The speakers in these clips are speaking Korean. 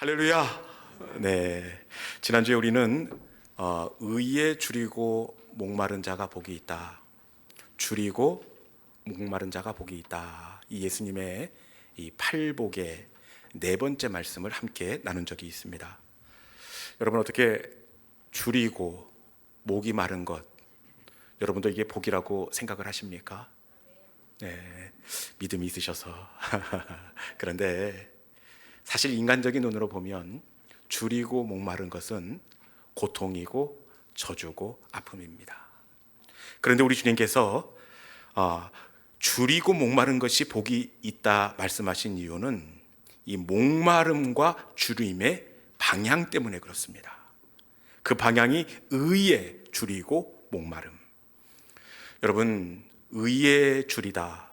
할렐루야. 네, 지난주에 우리는 의에 줄이고 목마른 자가 복이 있다, 줄이고 목마른 자가 복이 있다, 이 예수님의 이 팔복의 네 번째 말씀을 함께 나눈 적이 있습니다. 여러분, 어떻게 줄이고 목이 마른 것, 여러분도 이게 복이라고 생각을 하십니까? 네, 믿음이 있으셔서 그런데 사실 인간적인 눈으로 보면 줄이고 목마른 것은 고통이고 저주고 아픔입니다. 그런데 우리 주님께서 줄이고 목마른 것이 복이 있다 말씀하신 이유는 이 목마름과 줄임의 방향 때문에 그렇습니다. 그 방향이 의에 줄이고 목마름. 여러분, 의에 줄이다,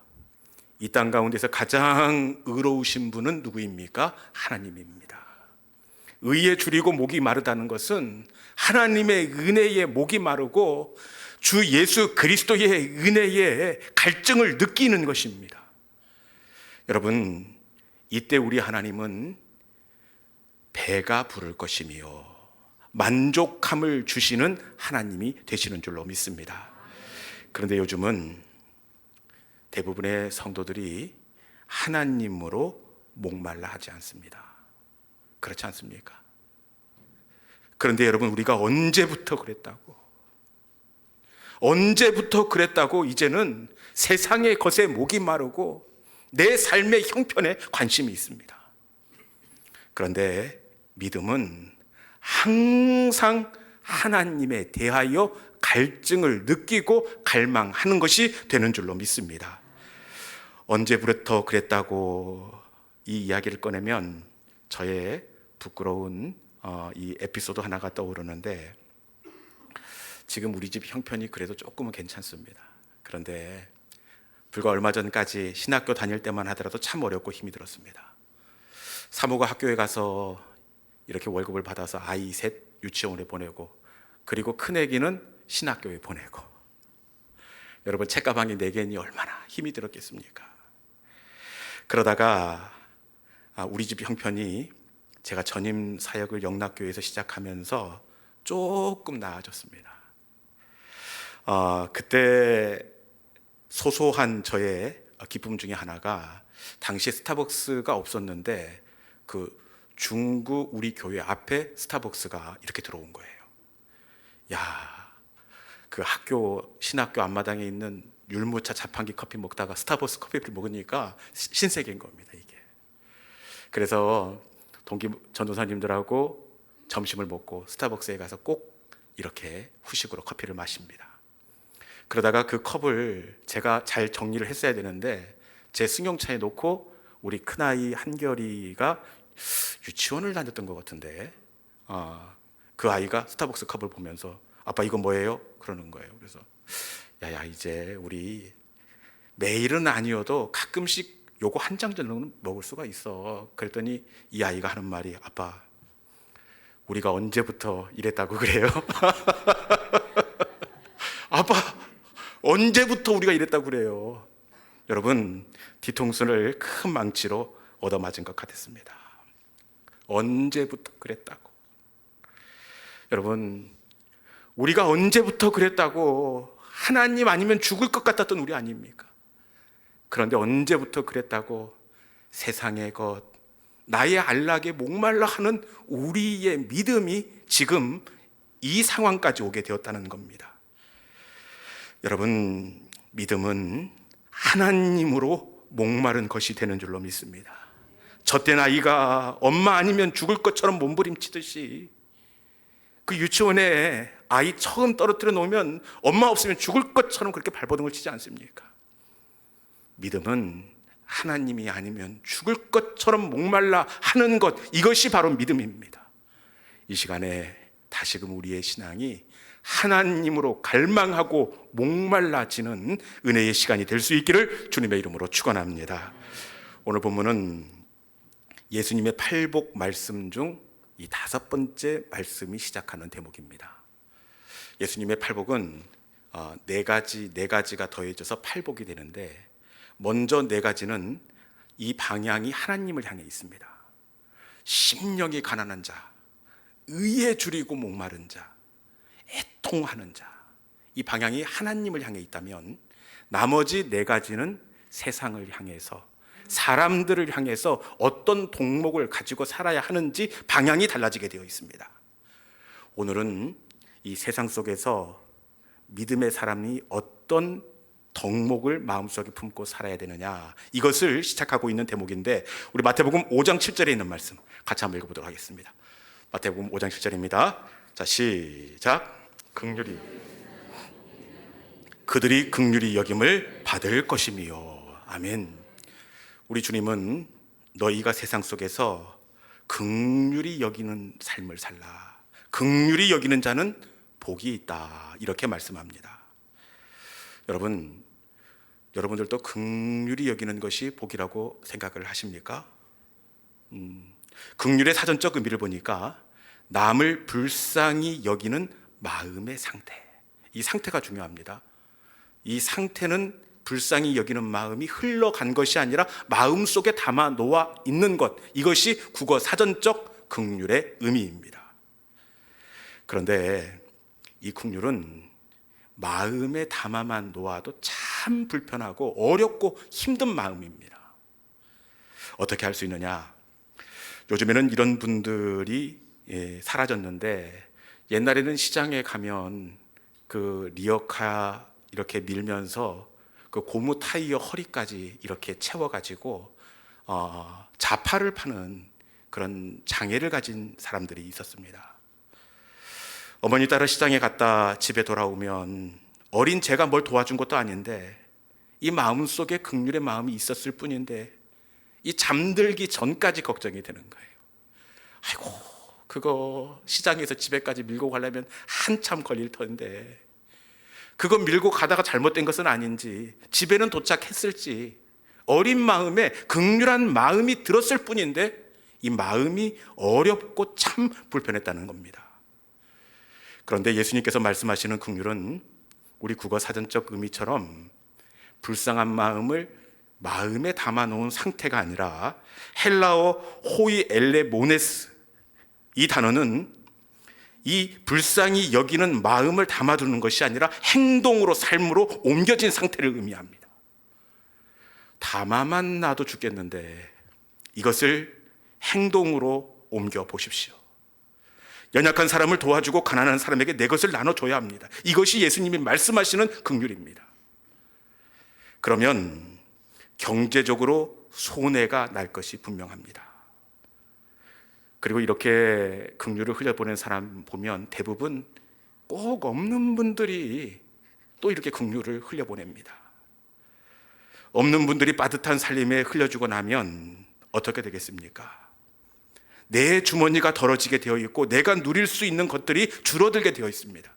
이 땅 가운데서 가장 의로우신 분은 누구입니까? 하나님입니다. 의에 줄이고 목이 마르다는 것은 하나님의 은혜에 목이 마르고 주 예수 그리스도의 은혜에 갈증을 느끼는 것입니다. 여러분, 이때 우리 하나님은 배가 부를 것이며 만족함을 주시는 하나님이 되시는 줄로 믿습니다. 그런데 요즘은 대부분의 성도들이 하나님으로 목말라 하지 않습니다. 그렇지 않습니까? 그런데 여러분, 우리가 언제부터 그랬다고 이제는 세상의 것에 목이 마르고 내 삶의 형편에 관심이 있습니다. 그런데 믿음은 항상 하나님에 대하여 갈증을 느끼고 갈망하는 것이 되는 줄로 믿습니다. 언제부터 그랬다고 이 이야기를 꺼내면 저의 부끄러운 이 에피소드 하나가 떠오르는데, 지금 우리 집 형편이 그래도 조금은 괜찮습니다. 그런데 불과 얼마 전까지 신학교 다닐 때만 하더라도 참 어렵고 힘이 들었습니다. 사모가 학교에 가서 이렇게 월급을 받아서 아이 셋 유치원에 보내고, 그리고 큰애기는 신학교에 보내고, 여러분, 책가방이 4개니 얼마나 힘이 들었겠습니까? 그러다가 우리 집 형편이 제가 전임 사역을 영락교회에서 시작하면서 조금 나아졌습니다. 그때 소소한 저의 기쁨 중에 하나가, 당시에 스타벅스가 없었는데 그 중구 우리 교회 앞에 스타벅스가 이렇게 들어온 거예요. 야, 그 학교 신학교 앞마당에 있는 율무차 자판기 커피 먹다가 스타벅스 커피를 먹으니까 신세계인 겁니다, 이게. 그래서 동기 전도사님들하고 점심을 먹고 스타벅스에 가서 꼭 이렇게 후식으로 커피를 마십니다. 그러다가 그 컵을 제가 잘 정리를 했어야 되는데 제 승용차에 놓고 우리 큰아이 한결이가 유치원을 다녔던 것 같은데 그 아이가 스타벅스 컵을 보면서 아빠 이거 뭐예요? 그러는 거예요. 그래서 야야, 이제 우리 매일은 아니어도 가끔씩 요거 한 장 정도는 먹을 수가 있어. 그랬더니 이 아이가 하는 말이, 아빠 우리가 언제부터 이랬다고 그래요? 아빠 언제부터 우리가 이랬다고 그래요? 여러분, 뒤통수를 큰 망치로 얻어맞은 것 같았습니다. 언제부터 그랬다고. 여러분, 우리가 언제부터 그랬다고. 하나님 아니면 죽을 것 같았던 우리 아닙니까? 그런데 언제부터 그랬다고 세상의 것, 나의 안락에 목말라 하는 우리의 믿음이 지금 이 상황까지 오게 되었다는 겁니다. 여러분, 믿음은 하나님으로 목마른 것이 되는 줄로 믿습니다. 젖된 아이가 엄마 아니면 죽을 것처럼 몸부림치듯이 그 유치원에 아이 처음 떨어뜨려 놓으면 엄마 없으면 죽을 것처럼 그렇게 발버둥을 치지 않습니까? 믿음은 하나님이 아니면 죽을 것처럼 목말라 하는 것, 이것이 바로 믿음입니다. 이 시간에 다시금 우리의 신앙이 하나님으로 갈망하고 목말라지는 은혜의 시간이 될 수 있기를 주님의 이름으로 축원합니다. 오늘 본문은 예수님의 팔복 말씀 중 이 5번째 말씀이 시작하는 대목입니다. 예수님의 팔복은 네 가지가 더해져서 팔복이 되는데, 먼저 4가지는 이 방향이 하나님을 향해 있습니다. 심령이 가난한 자, 의에 줄이고 목마른 자, 애통하는 자, 이 방향이 하나님을 향해 있다면 나머지 네 가지는 세상을 향해서, 사람들을 향해서 어떤 동목을 가지고 살아야 하는지 방향이 달라지게 되어 있습니다. 오늘은 이 세상 속에서 믿음의 사람이 어떤 덕목을 마음속에 품고 살아야 되느냐, 이것을 시작하고 있는 대목인데, 우리 마태복음 5장 7절에 있는 말씀 같이 한번 읽어보도록 하겠습니다. 마태복음 5장 7절입니다. 자, 시작. 그들이 긍휼히 여김을 받을 것이미요. 아멘. 우리 주님은 너희가 세상 속에서 긍휼히 여기는 삶을 살라, 긍휼히 여기는 자는 복이 있다, 이렇게 말씀합니다. 여러분들도 긍휼히 여기는 것이 복이라고 생각을 하십니까? 긍휼의 사전적 의미를 보니까 남을 불쌍히 여기는 마음의 상태, 이 상태가 중요합니다. 이 상태는 불쌍히 여기는 마음이 흘러간 것이 아니라 마음속에 담아 놓아 있는 것, 이것이 국어 사전적 긍휼의 의미입니다. 그런데 이 긍휼은 마음에 담아만 놓아도 참 불편하고 어렵고 힘든 마음입니다. 어떻게 할 수 있느냐? 요즘에는 이런 분들이 사라졌는데, 옛날에는 시장에 가면 그 리어카 이렇게 밀면서 그 고무 타이어 허리까지 이렇게 채워가지고 자파를 파는 그런 장애를 가진 사람들이 있었습니다. 어머니 따라 시장에 갔다 집에 돌아오면 어린 제가 뭘 도와준 것도 아닌데 이 마음속에 긍휼의 마음이 있었을 뿐인데 이 잠들기 전까지 걱정이 되는 거예요. 아이고, 그거 시장에서 집에까지 밀고 가려면 한참 걸릴 텐데, 그거 밀고 가다가 잘못된 것은 아닌지, 집에는 도착했을지, 어린 마음에 긍휼한 마음이 들었을 뿐인데 이 마음이 어렵고 참 불편했다는 겁니다. 그런데 예수님께서 말씀하시는 긍휼은 우리 국어 사전적 의미처럼 불쌍한 마음을 마음에 담아놓은 상태가 아니라 헬라어 호이 엘레 모네스, 이 단어는 이 불쌍히 여기는 마음을 담아두는 것이 아니라 행동으로, 삶으로 옮겨진 상태를 의미합니다. 담아만 놔도 죽겠는데 이것을 행동으로 옮겨 보십시오. 연약한 사람을 도와주고 가난한 사람에게 내 것을 나눠줘야 합니다. 이것이 예수님이 말씀하시는 긍휼입니다. 그러면 경제적으로 손해가 날 것이 분명합니다. 그리고 이렇게 긍휼을 흘려보낸 사람 보면 대부분 꼭 없는 분들이 또 이렇게 긍휼을 흘려보냅니다. 없는 분들이 빠듯한 살림에 흘려주고 나면 어떻게 되겠습니까? 내 주머니가 덜어지게 되어 있고 내가 누릴 수 있는 것들이 줄어들게 되어 있습니다.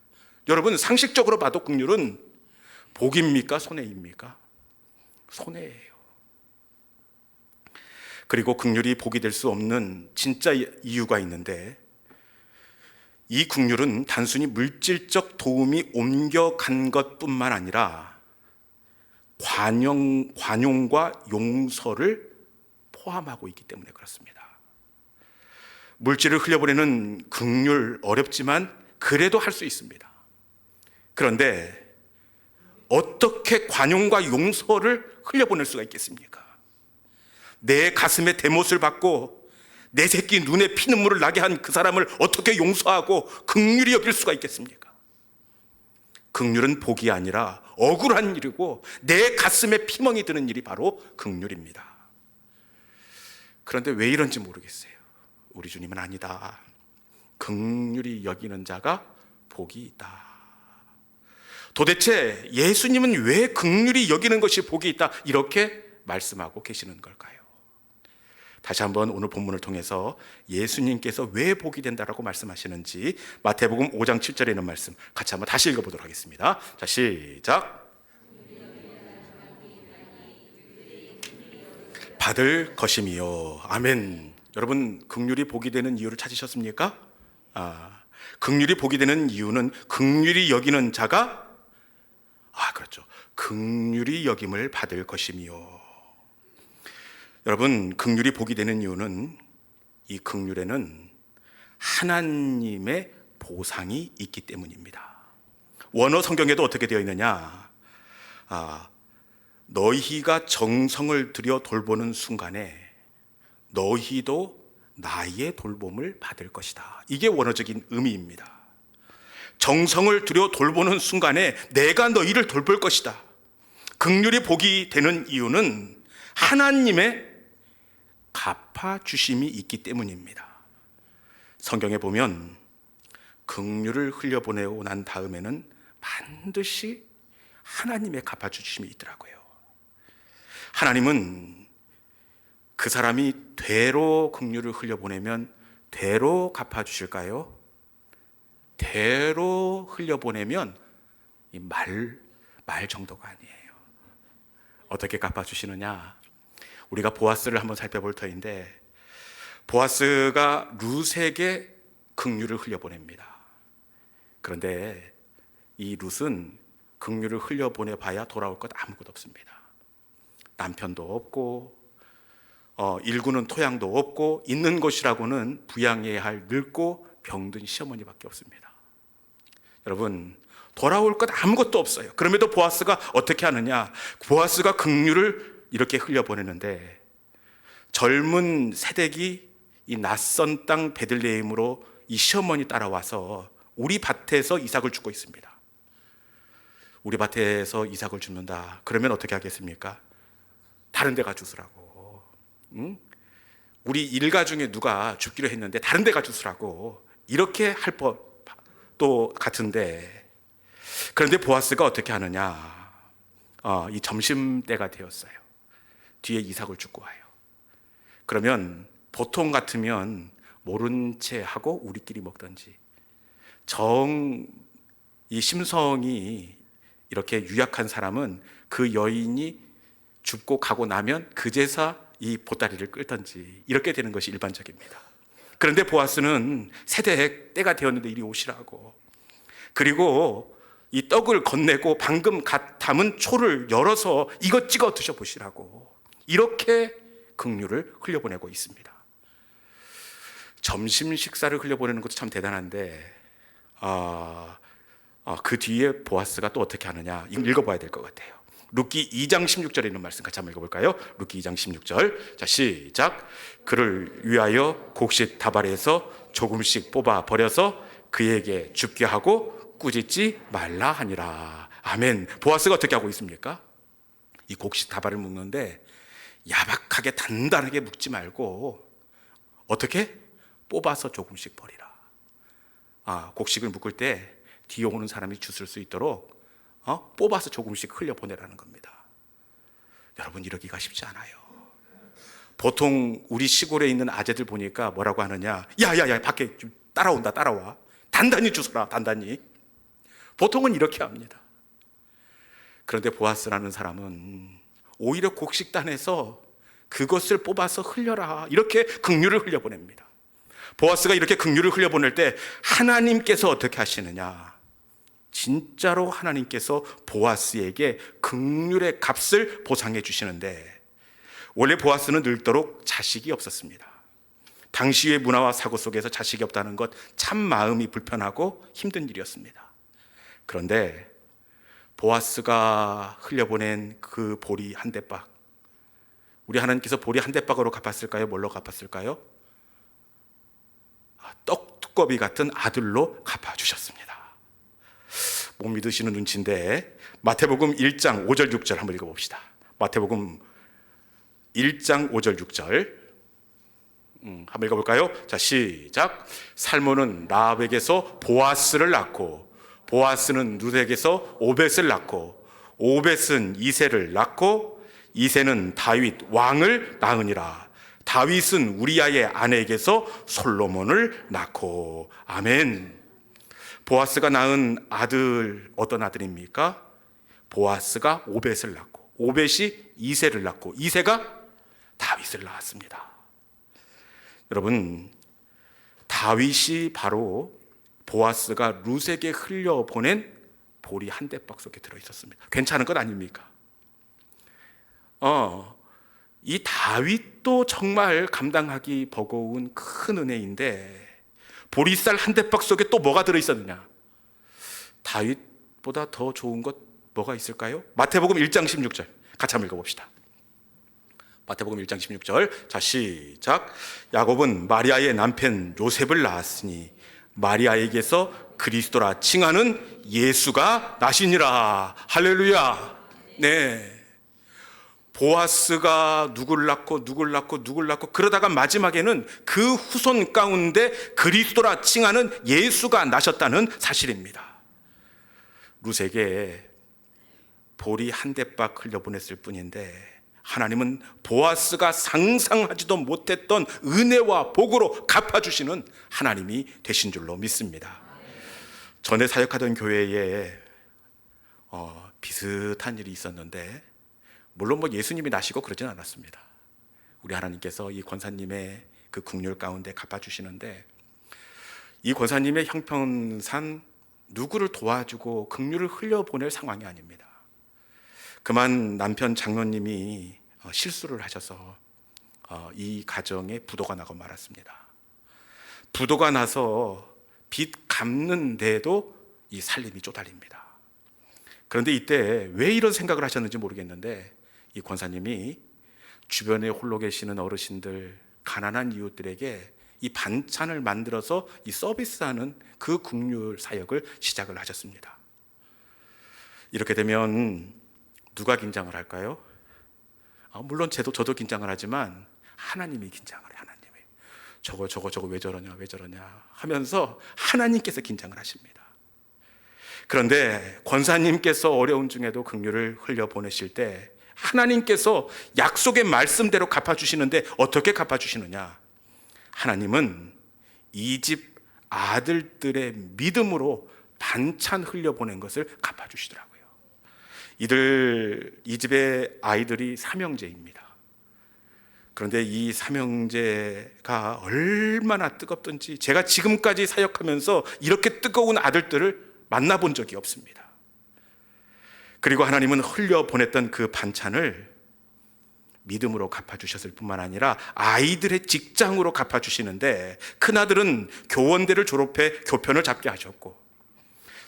여러분, 상식적으로 봐도 긍휼은 복입니까? 손해입니까? 손해예요. 그리고 긍휼이 복이 될 수 없는 진짜 이유가 있는데, 이 긍휼은 단순히 물질적 도움이 옮겨간 것뿐만 아니라 관용과 용서를 포함하고 있기 때문에 그렇습니다. 물질을 흘려보내는 긍휼 어렵지만 그래도 할 수 있습니다. 그런데 어떻게 관용과 용서를 흘려보낼 수가 있겠습니까? 내 가슴에 대못을 받고 내 새끼 눈에 피눈물을 나게 한 그 사람을 어떻게 용서하고 긍휼히 여길 수가 있겠습니까? 긍휼은 복이 아니라 억울한 일이고 내 가슴에 피멍이 드는 일이 바로 긍휼입니다. 그런데 왜 이런지 모르겠어요. 우리 주님은 아니다. 긍휼히 여기는 자가 복이 있다. 도대체 예수님은 왜 긍휼히 여기는 것이 복이 있다, 이렇게 말씀하고 계시는 걸까요? 다시 한번 오늘 본문을 통해서 예수님께서 왜 복이 된다라고 말씀하시는지 마태복음 5장 7절에 있는 말씀 같이 한번 다시 읽어보도록 하겠습니다. 자, 시작. 받을 것임이요. 아멘. 여러분, 긍휼이 복이 되는 이유를 찾으셨습니까? 긍휼이 복이 되는 이유는 긍휼히 여기는 자가 그렇죠. 긍휼히 여김을 받을 것임이요. 여러분, 긍휼이 복이 되는 이유는 이 긍휼에는 하나님의 보상이 있기 때문입니다. 원어 성경에도 어떻게 되어 있느냐? 너희가 정성을 들여 돌보는 순간에 너희도 나의 돌봄을 받을 것이다. 이게 원어적인 의미입니다. 정성을 들여 돌보는 순간에 내가 너희를 돌볼 것이다. 긍휼이 복이 되는 이유는 하나님의 갚아주심이 있기 때문입니다. 성경에 보면 긍휼을 흘려보내고 난 다음에는 반드시 하나님의 갚아주심이 있더라고요. 하나님은 그 사람이 되로 긍휼을 흘려보내면 되로 갚아주실까요? 되로 흘려보내면 이 말 정도가 아니에요. 어떻게 갚아주시느냐? 우리가 보아스를 한번 살펴볼 터인데, 보아스가 룻에게 긍휼을 흘려보냅니다. 그런데 이 룻은 긍휼을 흘려보내봐야 돌아올 것 아무것도 없습니다. 남편도 없고 일구는 토양도 없고 있는 것이라고는 부양해야 할 늙고 병든 시어머니밖에 없습니다. 여러분, 돌아올 것 아무것도 없어요. 그럼에도 보아스가 어떻게 하느냐? 보아스가 긍휼을 이렇게 흘려보내는데 젊은 새댁이 이 낯선 땅 베들레헴으로 이 시어머니 따라와서 우리 밭에서 이삭을 줍고 있습니다. 우리 밭에서 이삭을 줍는다. 그러면 어떻게 하겠습니까? 다른 데 가주스라고. 응? 우리 일가 중에 누가 줍기로 했는데 다른 데 가주스라고. 이렇게 할 법도 같은데, 그런데 보아스가 어떻게 하느냐? 이 점심때가 되었어요. 뒤에 이삭을 줍고 와요. 그러면 보통 같으면 모른 채 하고 우리끼리 먹던지, 이 심성이 이렇게 유약한 사람은 그 여인이 줍고 가고 나면 그제서 이 보따리를 끌던지 이렇게 되는 것이 일반적입니다. 그런데 보아스는 새댁 때가 되었는데 이리 오시라고, 그리고 이 떡을 건네고 방금 갓 담은 초를 열어서 이것 찍어 드셔보시라고, 이렇게 긍휼을 흘려보내고 있습니다. 점심 식사를 흘려보내는 것도 참 대단한데 그 뒤에 보아스가 또 어떻게 하느냐, 이거 읽어봐야 될 것 같아요. 룻기 2장 16절에 있는 말씀 같이 한번 읽어볼까요? 룻기 2장 16절. 자, 시작. 그를 위하여 곡식 다발에서 조금씩 뽑아 버려서 그에게 줍게 하고 꾸짖지 말라 하니라. 아멘. 보아스가 어떻게 하고 있습니까? 이 곡식 다발을 묶는데 야박하게 단단하게 묶지 말고 어떻게? 뽑아서 조금씩 버리라. 곡식을 묶을 때 뒤에 오는 사람이 주술 수 있도록 뽑아서 조금씩 흘려보내라는 겁니다. 여러분, 이러기가 쉽지 않아요. 보통 우리 시골에 있는 아재들 보니까 뭐라고 하느냐, 야야야 밖에 좀 따라와, 단단히 주소라, 단단히. 보통은 이렇게 합니다. 그런데 보아스라는 사람은 오히려 곡식단에서 그것을 뽑아서 흘려라, 이렇게 긍휼을 흘려보냅니다. 보아스가 이렇게 긍휼을 흘려보낼 때 하나님께서 어떻게 하시느냐? 진짜로 하나님께서 보아스에게 긍휼의 값을 보상해 주시는데, 원래 보아스는 늙도록 자식이 없었습니다. 당시의 문화와 사고 속에서 자식이 없다는 것 참 마음이 불편하고 힘든 일이었습니다. 그런데 보아스가 흘려보낸 그 보리 한 대박, 우리 하나님께서 보리 한 대박으로 갚았을까요? 뭘로 갚았을까요? 떡두꺼비 같은 아들로 갚아주셨습니다. 못 믿으시는 눈치인데 마태복음 1장 5절 6절 한번 읽어봅시다. 마태복음 1장 5절 6절 한번 읽어볼까요? 자, 시작. 살몬은 라합에게서 보아스를 낳고, 보아스는 룻에게서 오벳을 낳고, 오벳은 이새를 낳고, 이새는 다윗 왕을 낳으니라. 다윗은 우리아의 아내에게서 솔로몬을 낳고. 아멘. 보아스가 낳은 아들, 어떤 아들입니까? 보아스가 오벳을 낳고, 오벳이 이새를 낳고, 이새가 다윗을 낳았습니다. 여러분, 다윗이 바로 보아스가 룻에게 흘려보낸 보리 한 대박 속에 들어있었습니다. 괜찮은 것 아닙니까? 이 다윗도 정말 감당하기 버거운 큰 은혜인데 보리쌀 한 대박 속에 또 뭐가 들어있었느냐? 다윗보다 더 좋은 것 뭐가 있을까요? 마태복음 1장 16절 같이 한번 읽어봅시다. 마태복음 1장 16절. 자, 시작. 야곱은 마리아의 남편 요셉을 낳았으니 마리아에게서 그리스도라 칭하는 예수가 나시니라. 할렐루야. 네. 보아스가 누굴 낳고 그러다가 마지막에는 그 후손 가운데 그리스도라 칭하는 예수가 나셨다는 사실입니다. 룻에게 보리 한 대박 흘려보냈을 뿐인데 하나님은 보아스가 상상하지도 못했던 은혜와 복으로 갚아주시는 하나님이 되신 줄로 믿습니다. 전에 사역하던 교회에 비슷한 일이 있었는데 물론 예수님이 나시고 그러진 않았습니다. 우리 하나님께서 이 권사님의 그 국률 가운데 갚아주시는데 이 권사님의 형편상 누구를 도와주고 긍휼을 흘려보낼 상황이 아닙니다. 그만 남편 장로님이 실수를 하셔서 이 가정에 부도가 나고 말았습니다. 부도가 나서 빚 갚는데도 이 살림이 쪼달립니다. 그런데 이때 왜 이런 생각을 하셨는지 모르겠는데 이 권사님이 주변에 홀로 계시는 어르신들, 가난한 이웃들에게 이 반찬을 만들어서 이 서비스하는 그 긍휼 사역을 시작을 하셨습니다. 이렇게 되면 누가 긴장을 할까요? 물론 저도 긴장을 하지만 하나님이 긴장을 해요. 하나님이 저거 왜 저러냐 하면서 하나님께서 긴장을 하십니다. 그런데 권사님께서 어려운 중에도 긍휼을 흘려보내실 때 하나님께서 약속의 말씀대로 갚아주시는데 어떻게 갚아주시느냐? 하나님은 이 집 아들들의 믿음으로 반찬 흘려보낸 것을 갚아주시더라고요. 이 집의 아이들이 삼형제입니다. 그런데 이 삼형제가 얼마나 뜨겁던지 제가 지금까지 사역하면서 이렇게 뜨거운 아들들을 만나본 적이 없습니다. 그리고 하나님은 흘려보냈던 그 반찬을 믿음으로 갚아주셨을 뿐만 아니라 아이들의 직장으로 갚아주시는데 큰아들은 교원대를 졸업해 교편을 잡게 하셨고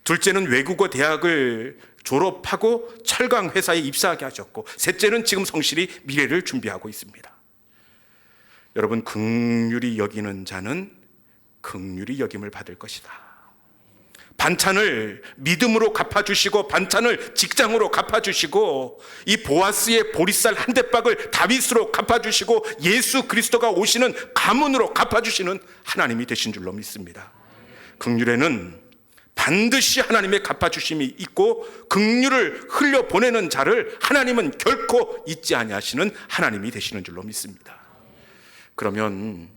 둘째는 외국어 대학을 졸업하고 철강 회사에 입사하게 하셨고 셋째는 지금 성실히 미래를 준비하고 있습니다. 여러분, 긍휼히 여기는 자는 긍휼히 여김을 받을 것이다. 반찬을 믿음으로 갚아주시고 반찬을 직장으로 갚아주시고 이 보아스의 보리쌀 한 대박을 다윗으로 갚아주시고 예수 그리스도가 오시는 가문으로 갚아주시는 하나님이 되신 줄로 믿습니다. 긍휼에는 반드시 하나님의 갚아주심이 있고 긍휼을 흘려보내는 자를 하나님은 결코 잊지 아니하시는 하나님이 되시는 줄로 믿습니다. 그러면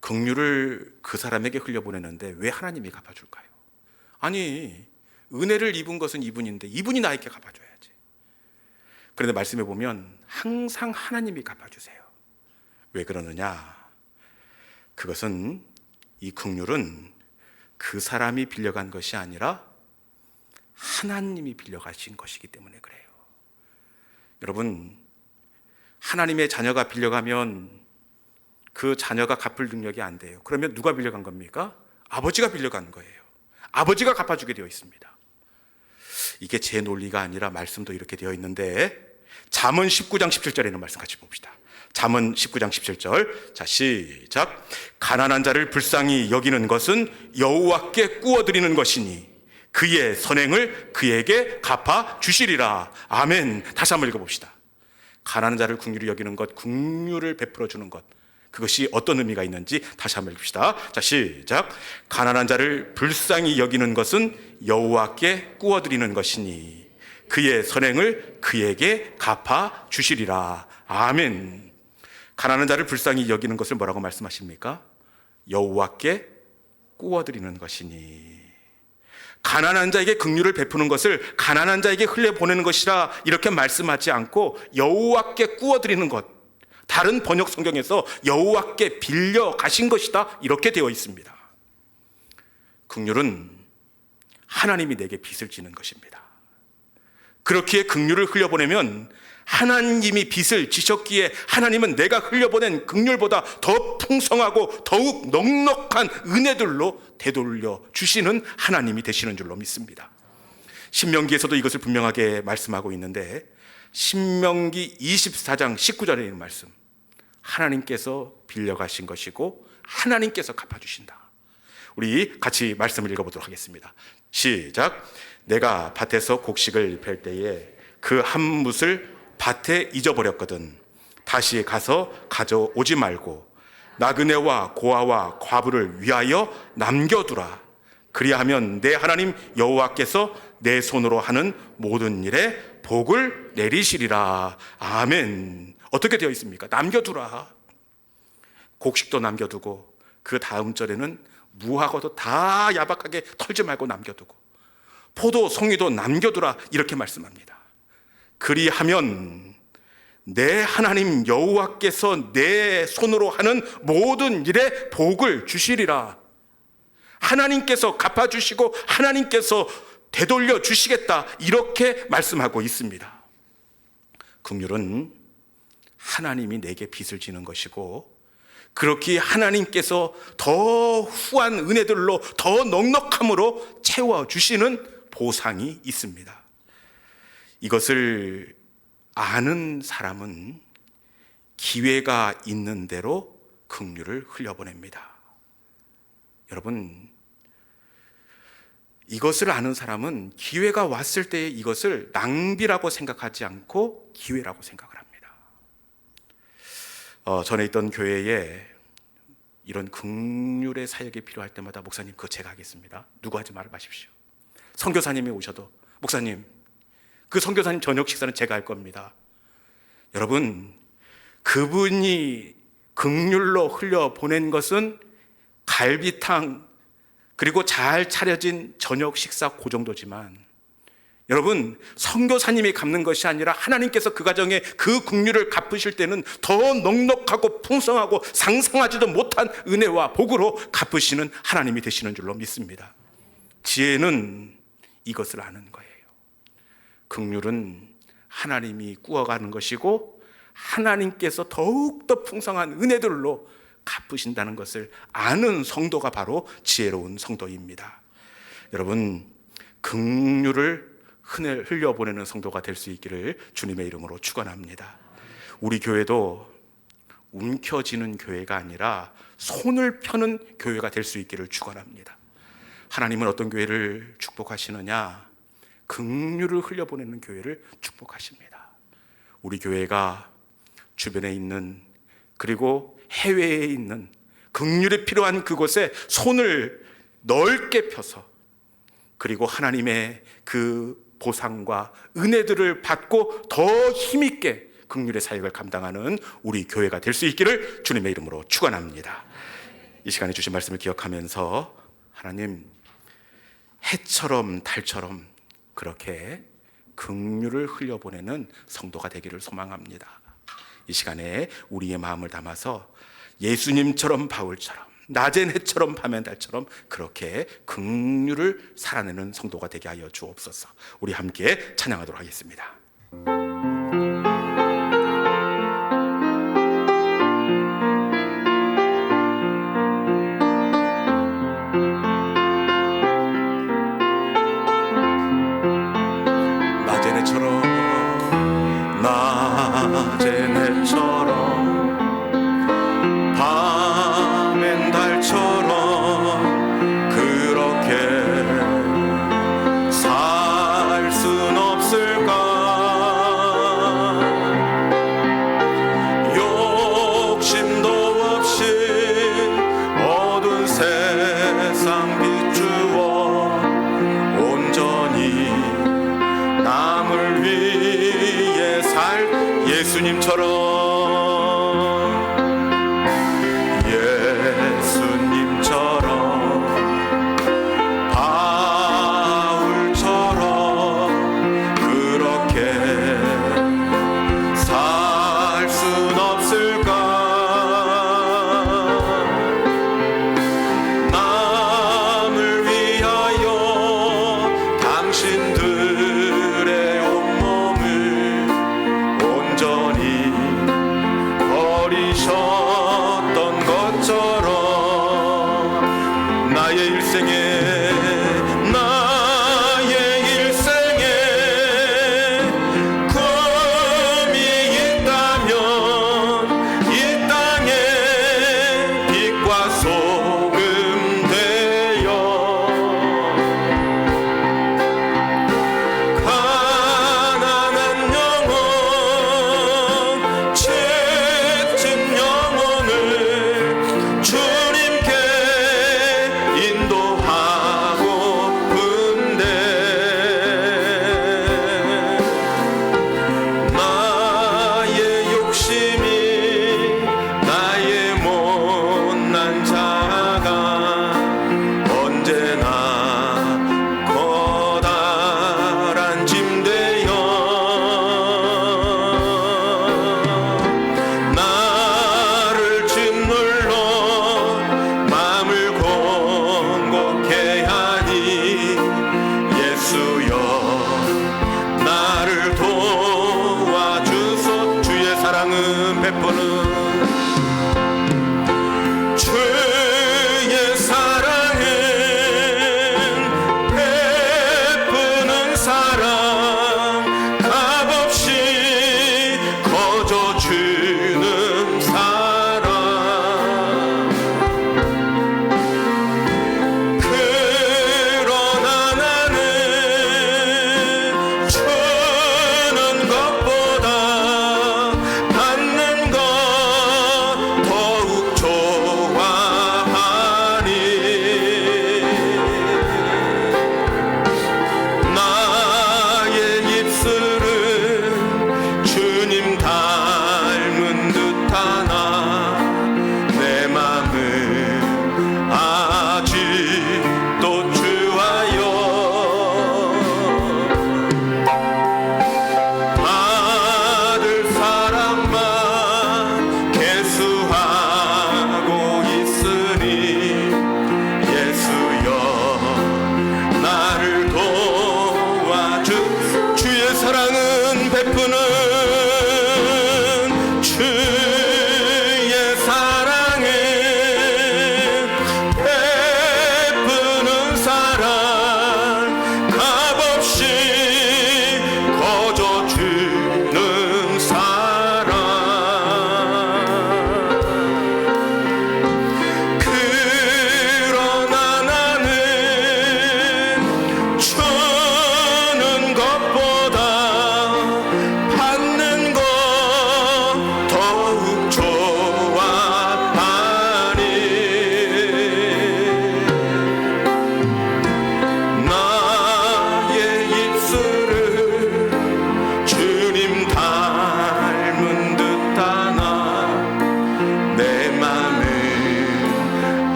긍휼을 그 사람에게 흘려보내는데 왜 하나님이 갚아줄까요? 아니, 은혜를 입은 것은 이분인데 이분이 나에게 갚아줘야지. 그런데 말씀해 보면 항상 하나님이 갚아주세요. 왜 그러느냐? 그것은 이 긍휼은 그 사람이 빌려간 것이 아니라 하나님이 빌려가신 것이기 때문에 그래요. 여러분, 하나님의 자녀가 빌려가면 그 자녀가 갚을 능력이 안 돼요. 그러면 누가 빌려간 겁니까? 아버지가 빌려간 거예요. 아버지가 갚아주게 되어 있습니다. 이게 제 논리가 아니라 말씀도 이렇게 되어 있는데 잠언 19장 17절에 있는 말씀 같이 봅시다. 잠언 19장 17절. 자, 시작. 가난한 자를 불쌍히 여기는 것은 여호와께 꾸어드리는 것이니 그의 선행을 그에게 갚아 주시리라. 아멘. 다시 한번 읽어봅시다. 가난한 자를 긍휼히 여기는 것, 긍휼을 베풀어 주는 것, 그것이 어떤 의미가 있는지 다시 한번 읽읍시다. 자, 시작. 가난한 자를 불쌍히 여기는 것은 여호와께 꾸어드리는 것이니 그의 선행을 그에게 갚아 주시리라. 아멘. 가난한 자를 불쌍히 여기는 것을 뭐라고 말씀하십니까? 여호와께 꾸어드리는 것이니. 가난한 자에게 긍휼을 베푸는 것을 가난한 자에게 흘려보내는 것이라 이렇게 말씀하지 않고 여호와께 꾸어드리는 것, 다른 번역 성경에서 여호와께 빌려 가신 것이다 이렇게 되어 있습니다. 긍휼은 하나님이 내게 빚을 지는 것입니다. 그렇기에 긍휼을 흘려보내면 하나님이 빚을 지셨기에 하나님은 내가 흘려보낸 긍휼보다 더 풍성하고 더욱 넉넉한 은혜들로 되돌려 주시는 하나님이 되시는 줄로 믿습니다. 신명기에서도 이것을 분명하게 말씀하고 있는데, 신명기 24장 19절에 있는 말씀, 하나님께서 빌려가신 것이고 하나님께서 갚아주신다. 우리 같이 말씀을 읽어보도록 하겠습니다. 시작. 내가 밭에서 곡식을 벨 때에 그 한 뭇을 밭에 잊어버렸거든. 다시 가서 가져오지 말고 나그네와 고아와 과부를 위하여 남겨두라. 그리하면 내 하나님 여호와께서 내 손으로 하는 모든 일에 복을 내리시리라. 아멘. 어떻게 되어 있습니까? 남겨두라. 곡식도 남겨두고 그 다음 절에는 무화과도 다 야박하게 털지 말고 남겨두고 포도, 송이도 남겨두라, 이렇게 말씀합니다. 그리하면 내 하나님 여호와께서 내 손으로 하는 모든 일에 복을 주시리라. 하나님께서 갚아주시고 하나님께서 되돌려 주시겠다, 이렇게 말씀하고 있습니다. 긍휼은 하나님이 내게 빚을 지는 것이고, 그렇기에 하나님께서 더 후한 은혜들로 더 넉넉함으로 채워주시는 보상이 있습니다. 이것을 아는 사람은 기회가 있는 대로 긍휼을 흘려보냅니다. 여러분, 이것을 아는 사람은 기회가 왔을 때 이것을 낭비라고 생각하지 않고 기회라고 생각을 합니다. 전에 있던 교회에 이런 긍휼의 사역이 필요할 때마다, 목사님 그거 제가 하겠습니다, 누구 하지 마십시오. 선교사님이 오셔도, 목사님 그 선교사님 저녁 식사는 제가 할 겁니다. 여러분, 그분이 긍휼로 흘려보낸 것은 갈비탕 그리고 잘 차려진 저녁 식사, 그 정도지만, 여러분, 선교사님이 갚는 것이 아니라 하나님께서 그 가정에 그 긍휼을 갚으실 때는 더 넉넉하고 풍성하고 상상하지도 못한 은혜와 복으로 갚으시는 하나님이 되시는 줄로 믿습니다. 지혜는 이것을 아는 거예요. 긍휼은 하나님이 꾸어가는 것이고 하나님께서 더욱더 풍성한 은혜들로 갚으신다는 것을 아는 성도가 바로 지혜로운 성도입니다. 여러분, 긍휼을 흘려보내는 성도가 될 수 있기를 주님의 이름으로 축원합니다. 우리 교회도 움켜쥐는 교회가 아니라 손을 펴는 교회가 될 수 있기를 축원합니다. 하나님은 어떤 교회를 축복하시느냐? 긍휼을 흘려보내는 교회를 축복하십니다. 우리 교회가 주변에 있는, 그리고 해외에 있는 긍휼이 필요한 그곳에 손을 넓게 펴서, 그리고 하나님의 그 보상과 은혜들을 받고 더 힘있게 긍휼의 사역을 감당하는 우리 교회가 될 수 있기를 주님의 이름으로 축원합니다. 이 시간에 주신 말씀을 기억하면서, 하나님, 해처럼 달처럼 그렇게 긍휼을 흘려보내는 성도가 되기를 소망합니다. 이 시간에 우리의 마음을 담아서 예수님처럼 바울처럼, 낮엔 해처럼 밤엔 달처럼 그렇게 긍휼을 살아내는 성도가 되게 하여 주옵소서. 우리 함께 찬양하도록 하겠습니다. 낮엔 해처럼 밤엔 달처럼 그렇게 '살 순 없을까? 나의 일생에